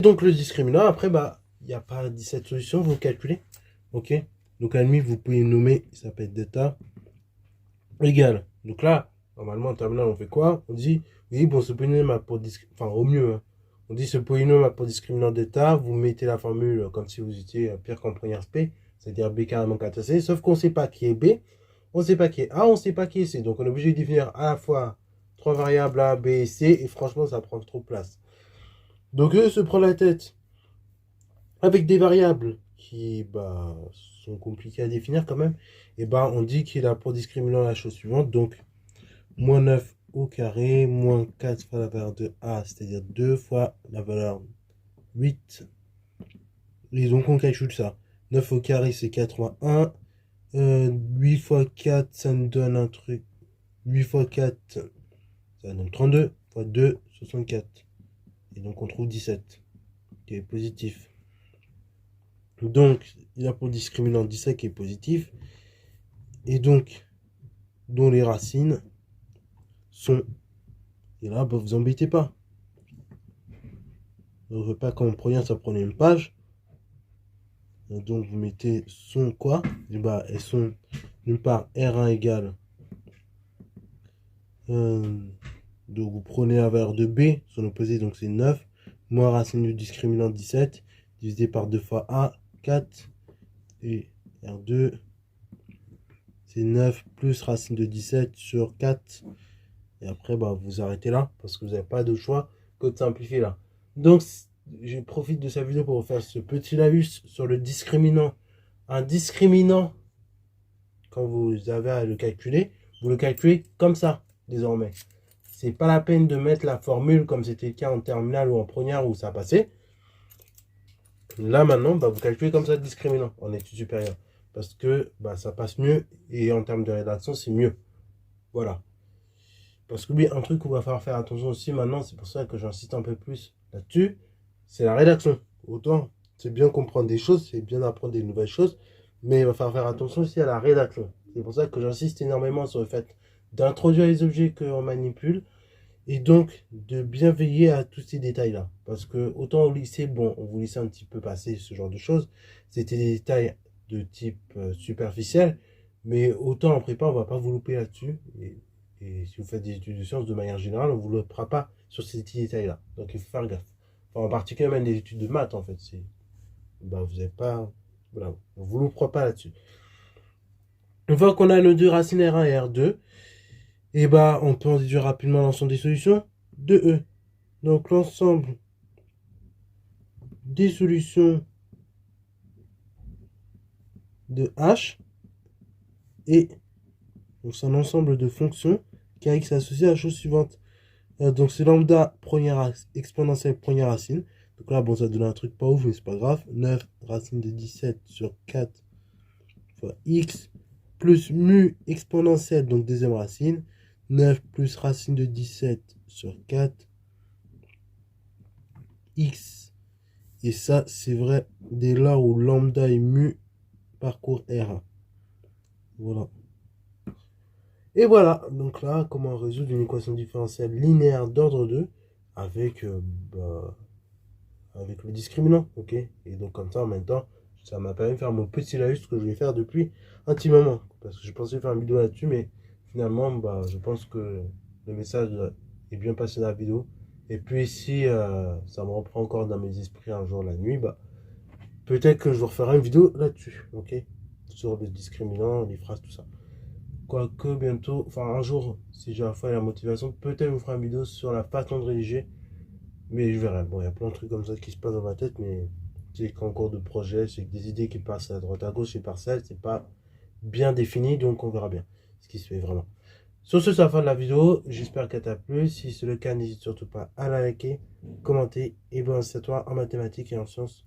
Donc le discriminant, après, bah, il n'y a pas 17 solutions, vous calculez. Ok. Donc à la limite, vous pouvez nommer, ça peut être delta égal. Donc là, normalement, en terminale, on fait quoi? On dit, oui, bon, ce polynôme a pour discriminant, enfin, au mieux, hein. On dit ce polynôme a pour discriminant delta, vous mettez la formule comme si vous étiez Pierre qu'en première P, c'est-à-dire B carrément 4C, sauf qu'on ne sait pas qui est B, on ne sait pas qui est A, on ne sait pas qui est C. Donc on est obligé de définir à la fois trois variables A, B et C, et franchement, ça prend trop de place. Donc eux se prend la tête avec des variables qui bah, sont compliquées à définir quand même, et bah on dit qu'il a pour discriminant la chose suivante, donc moins 9 au carré, moins 4 fois la valeur de A, c'est-à-dire 2 fois la valeur 8. Et donc on calcule ça. 9 au carré c'est 81. 8 fois 4 ça nous donne un truc. 8 fois 4 ça donne 32 fois 2, 64. Et donc on trouve 17 qui est positif. Donc il a pour discriminant 17 qui est positif. Et donc dont les racines sont. Et là bah, vous embêtez pas. Donc je veux pas qu'en première ça prenne une page. Donc vous mettez son quoi? Et bah elles sont d'une part R1 égale. Donc vous prenez la valeur de B, son opposé donc c'est 9, moins racine du discriminant 17, divisé par 2 fois A, 4, et R2 c'est 9 plus racine de 17 sur 4, et après bah, vous arrêtez là, parce que vous n'avez pas de choix que de simplifier là. Donc je profite de cette vidéo pour vous faire ce petit laïus sur le discriminant. Un discriminant, quand vous avez à le calculer, vous le calculez comme ça, désormais. C'est pas la peine de mettre la formule comme c'était le cas en terminale ou en première où ça passait. Là, maintenant, bah, vous calculez comme ça le discriminant en études supérieures. Parce que bah, ça passe mieux et en termes de rédaction, c'est mieux. Voilà. Parce que oui, un truc où il va falloir faire attention aussi maintenant, c'est pour ça que j'insiste un peu plus là-dessus, c'est la rédaction. Autant, c'est bien comprendre des choses, c'est bien apprendre des nouvelles choses, mais il va falloir faire attention aussi à la rédaction. C'est pour ça que j'insiste énormément sur le fait d'introduire les objets qu'on manipule et donc de bien veiller à tous ces détails-là. Parce que autant au lycée, bon, on vous laissait un petit peu passer ce genre de choses, c'était des détails de type superficiel, mais autant en prépa, on va pas vous louper là-dessus. Et si vous faites des études de sciences de manière générale, on ne vous le fera pas sur ces petits détails-là. Donc il faut faire gaffe. Enfin, en particulier même des études de maths, en fait. Bah, vous n'avez pas. Voilà, on ne vous le fera pas là-dessus. Une fois qu'on a nos deux racines R1 et R2, et bah, on peut en déduire rapidement l'ensemble des solutions de E. Donc l'ensemble des solutions de H et c'est un ensemble de fonctions qui a x associé à la chose suivante. Donc c'est lambda première exponentielle première racine. Donc là, bon, ça donne un truc pas ouf, mais c'est pas grave. 9 racine de 17 sur 4 fois x plus mu exponentielle, donc deuxième racine. 9 plus racine de 17 sur 4 x. Et ça, c'est vrai dès lors où lambda et mu parcours R1. Voilà. Et voilà, donc là, comment résoudre une équation différentielle linéaire d'ordre 2 avec, avec le discriminant, ok? Et donc comme ça, en même temps, ça m'a permis de faire mon petit laïus que je vais faire depuis un petit moment. Parce que je pensais faire une vidéo là-dessus, mais finalement, bah, je pense que le message est bien passé dans la vidéo. Et puis si ça me reprend encore dans mes esprits un jour la nuit, bah, peut-être que je vous referai une vidéo là-dessus, ok? Sur le discriminant, les phrases, tout ça. Quoique bientôt, enfin un jour, si j'ai la foi et la motivation, peut-être je vous ferai une vidéo sur la façon de rédiger. Mais je verrai. Bon, il y a plein de trucs comme ça qui se passent dans ma tête, mais c'est qu'en cours de projet, c'est que des idées qui passent à droite à gauche et parcelles, c'est pas bien défini, donc on verra bien ce qui se fait vraiment. Sur ce, c'est la fin de la vidéo. J'espère qu'elle t'a plu. Si c'est le cas, n'hésite surtout pas à la liker, commenter et bon, c'est à toi en mathématiques et en sciences.